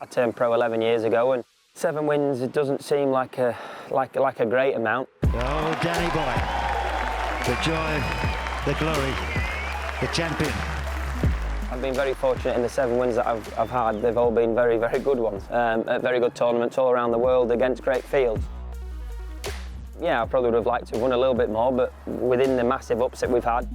I turned pro 11 years ago, and 7 wins, it doesn't seem like a great amount. Oh, Danny Willett, the joy, the glory, the champion. I've been very fortunate in the 7 wins that I've had. They've all been very, very good ones, at very good tournaments all around the world against great fields. Yeah, I probably would have liked to have won a little bit more, but within the massive upset we've had,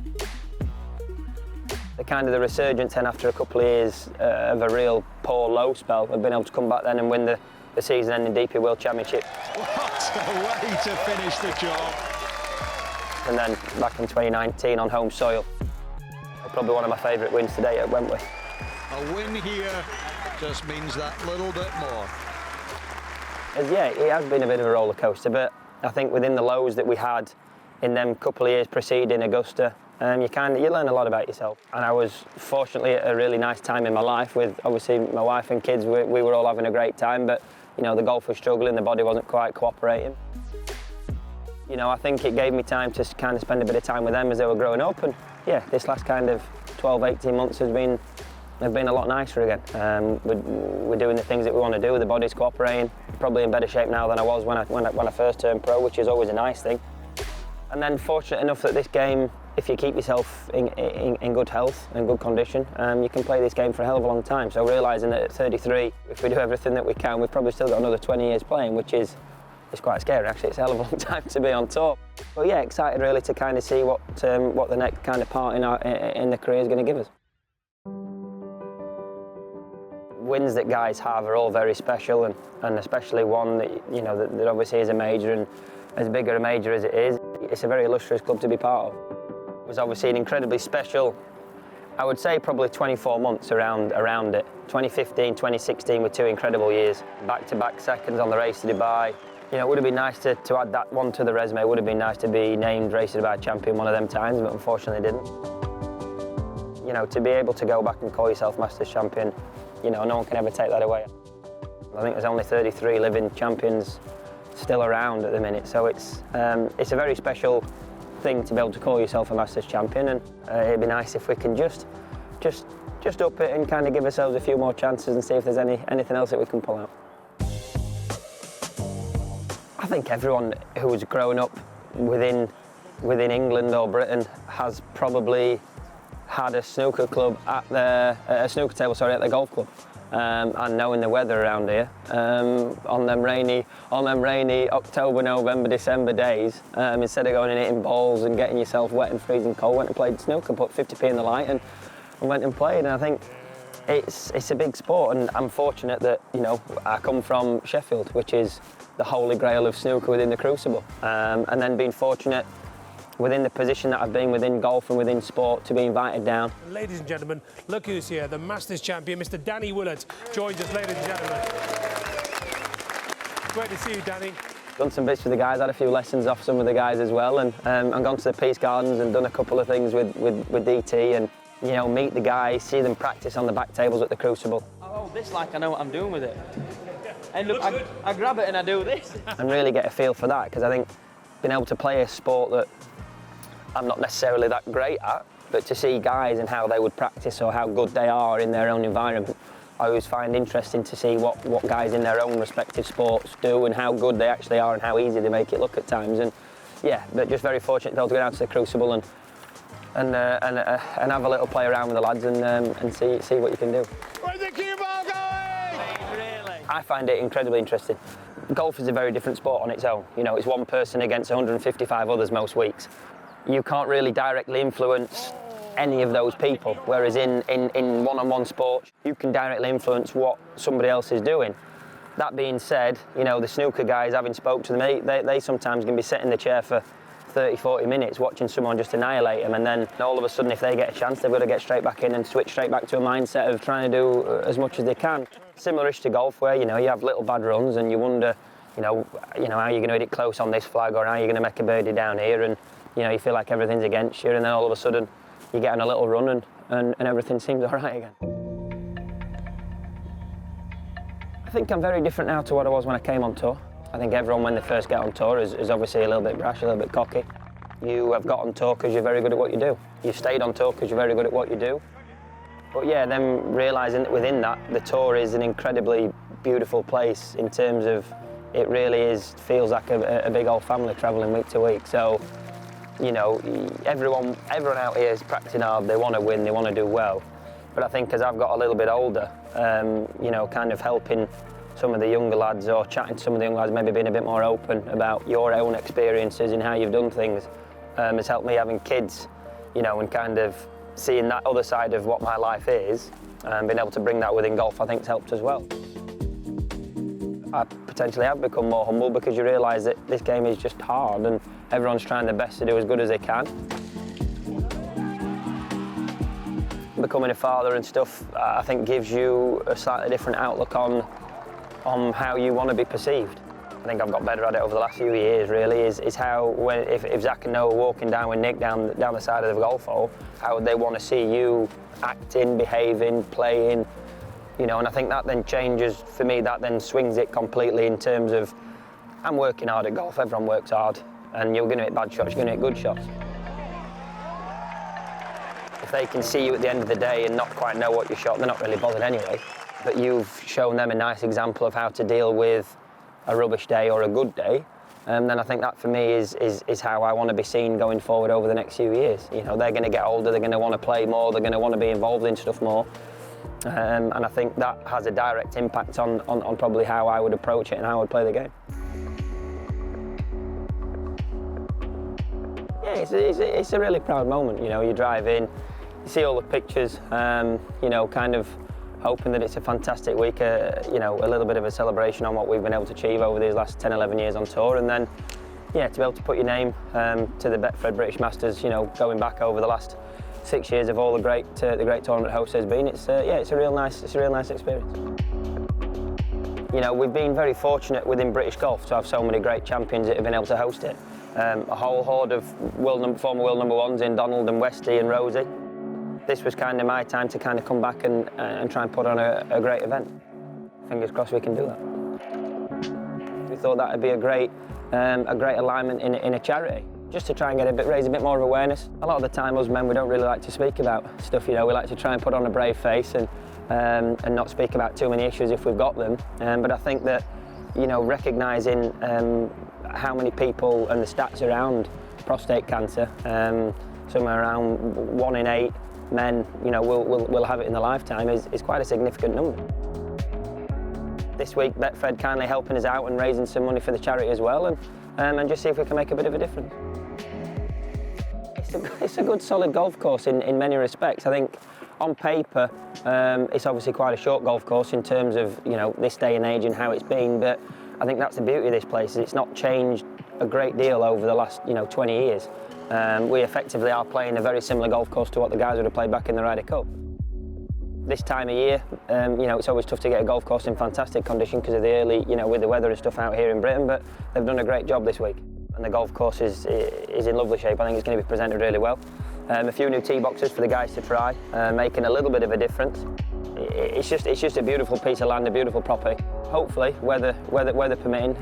the resurgence then after a couple of years of a real poor low spell, I've been able to come back then and win the season-ending DP World Championship. What a way to finish the job! And then back in 2019 on home soil, probably one of my favourite wins today at Wentworth. A win here just means that little bit more. Yeah, it has been a bit of a roller coaster, but I think within the lows that we had in them couple of years preceding Augusta, you learn a lot about yourself. And I was fortunately at a really nice time in my life with obviously my wife and kids. We were all having a great time, but you know, the golf was struggling, the body wasn't quite cooperating. You know, I think it gave me time to kind of spend a bit of time with them as they were growing up, and yeah, this last kind of 12, 18 months have been a lot nicer again. We're doing the things that we want to do, the body's cooperating, probably in better shape now than I was when I first turned pro, which is always a nice thing. And then fortunate enough that this game, if you keep yourself in good health and good condition, you can play this game for a hell of a long time. So realising that at 33, if we do everything that we can, we've probably still got another 20 years playing, which is quite scary actually. It's a hell of a long time to be on tour. But yeah, excited really to kind of see what the next kind of part in the career is going to give us. Wins that guys have are all very special, and especially one that, you know, that obviously is a major, and as big a major as it is, it's a very illustrious club to be part of. It was obviously an incredibly special, I would say probably 24 months around it. 2015, 2016 were 2 incredible years. Back-to-back seconds on the Race to Dubai. You know, it would have been nice to add that one to the resume. It would have been nice to be named Race to Dubai champion one of them times, but unfortunately didn't. You know, to be able to go back and call yourself Masters champion, you know, no one can ever take that away. I think there's only 33 living champions still around at the minute, so it's a very special thing to be able to call yourself a Masters champion, and it'd be nice if we can just up it and kind of give ourselves a few more chances and see if there's anything else that we can pull out. I think everyone who was growing up within England or Britain has probably had a snooker club at a snooker table, at the golf club. And knowing the weather around here, on them rainy October, November, December days, instead of going and hitting balls and getting yourself wet and freezing cold, went and played snooker, put 50p in the light and went and played. And I think it's a big sport, and I'm fortunate that, you know, I come from Sheffield, which is the holy grail of snooker within the crucible, and then being fortunate within the position that I've been within golf and within sport to be invited down. Ladies and gentlemen, look who's here, the Masters champion, Mr. Danny Willett joins us, ladies and gentlemen. Great to see you, Danny. Done some bits with the guys, had a few lessons off some of the guys as well, and I've gone to the Peace Gardens and done a couple of things with DT, and you know, meet the guys, see them practice on the back tables at the Crucible. Oh, this, like, I know what I'm doing with it. And look, I grab it and I do this. And really get a feel for that, because I think being able to play a sport that I'm not necessarily that great at, but to see guys and how they would practice or how good they are in their own environment, I always find interesting to see what guys in their own respective sports do and how good they actually are and how easy they make it look at times. And yeah, but just very fortunate to be able to go down to the Crucible and have a little play around with the lads and see what you can do. Where's the cue ball going? Really? I find it incredibly interesting. Golf is a very different sport on its own. You know, it's one person against 155 others most weeks. You can't really directly influence any of those people, whereas in one-on-one sports, you can directly influence what somebody else is doing. That being said, you know, the snooker guys, having spoke to them, they sometimes can be sitting in the chair for 30, 40 minutes watching someone just annihilate them, and then all of a sudden, if they get a chance, they've got to get straight back in and switch straight back to a mindset of trying to do as much as they can. Similar-ish to golf, where, you know, you have little bad runs and you wonder, you know how you're going to hit it close on this flag, or how you're going to make a birdie down here, and you know, you feel like everything's against you, and then all of a sudden you get on a little run and everything seems all right again. I think I'm very different now to what I was when I came on tour. I think everyone, when they first get on tour, is obviously a little bit brash, a little bit cocky. You have got on tour because you're very good at what you do. You've stayed on tour because you're very good at what you do. But yeah, then realising that within that, the tour is an incredibly beautiful place in terms of it really feels like a big old family travelling week to week. So, you know, everyone out here is practicing hard, they want to win, they want to do well. But I think as I've got a little bit older, you know, kind of helping some of the younger lads or chatting to some of the young lads, maybe being a bit more open about your own experiences and how you've done things, has helped me having kids, you know, and kind of seeing that other side of what my life is and being able to bring that within golf, I think, has helped as well. I potentially have become more humble because you realise that this game is just hard and everyone's trying their best to do as good as they can. Becoming a father and stuff, I think, gives you a slightly different outlook on how you want to be perceived. I think I've got better at it over the last few years, really, is how, if Zach and Noah are walking down with Nick down the side of the golf hole, how they want to see you acting, behaving, playing, you know, and I think that then changes, for me, that then swings it completely in terms of, I'm working hard at golf, everyone works hard, and you're going to hit bad shots, you're going to hit good shots. If they can see you at the end of the day and not quite know what you shot, they're not really bothered anyway. But you've shown them a nice example of how to deal with a rubbish day or a good day, then I think that for me is how I want to be seen going forward over the next few years. You know, they're going to get older, they're going to want to play more, they're going to want to be involved in stuff more, and I think that has a direct impact on probably how I would approach it and how I would play the game. Yeah, it's a really proud moment. You know, you drive in, you see all the pictures, you know, kind of hoping that it's a fantastic week, you know, a little bit of a celebration on what we've been able to achieve over these last 10, 11 years on tour, and then, yeah, to be able to put your name to the Betfred British Masters, you know, going back over the last 6 years of all the great tournament host has been, it's yeah, it's a real nice experience. You know, we've been very fortunate within British golf to have so many great champions that have been able to host it. A whole horde of former world number ones in Donald and Westy and Rosie. This was kind of my time to kind of come back and try and put on a great event. Fingers crossed we can do that. We thought that would be a great alignment in a charity, just to try and raise a bit more of awareness. A lot of the time, us men, we don't really like to speak about stuff. You know, we like to try and put on a brave face and not speak about too many issues if we've got them. But I think that, you know, recognising how many people and the stats around prostate cancer, somewhere around 1 in 8 men, you know, will have it in their lifetime is quite a significant number. This week, Betfred kindly helping us out and raising some money for the charity as well, and just see if we can make a bit of a difference. It's a good, solid golf course in many respects. I think on paper, it's obviously quite a short golf course in terms of, you know, this day and age and how it's been, but I think that's the beauty of this place. It's not changed a great deal over the last, you know, 20 years. We effectively are playing a very similar golf course to what the guys would have played back in the Ryder Cup. This time of year, you know, it's always tough to get a golf course in fantastic condition because of the early, you know, with the weather and stuff out here in Britain, but they've done a great job this week. And the golf course is in lovely shape. I think it's going to be presented really well. A few new tee boxes for the guys to try, making a little bit of a difference. It's just a beautiful piece of land, a beautiful property. Hopefully, weather permitting,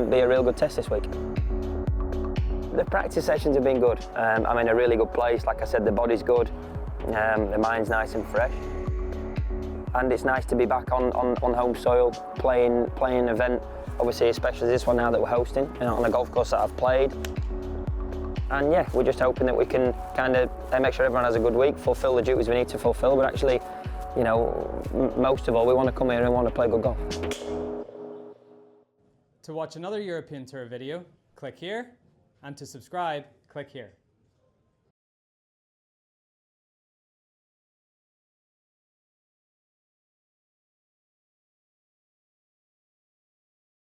be a real good test this week. The practice sessions have been good. I'm in a really good place. Like I said, the body's good, the mind's nice and fresh. And it's nice to be back on home soil, playing an event, obviously especially this one now that we're hosting, you know, on a golf course that I've played. And yeah, we're just hoping that we can kind of make sure everyone has a good week, fulfil the duties we need to fulfil, but actually, you know, most of all, we want to come here and want to play good golf. To watch another European Tour video, click here, and to subscribe, click here.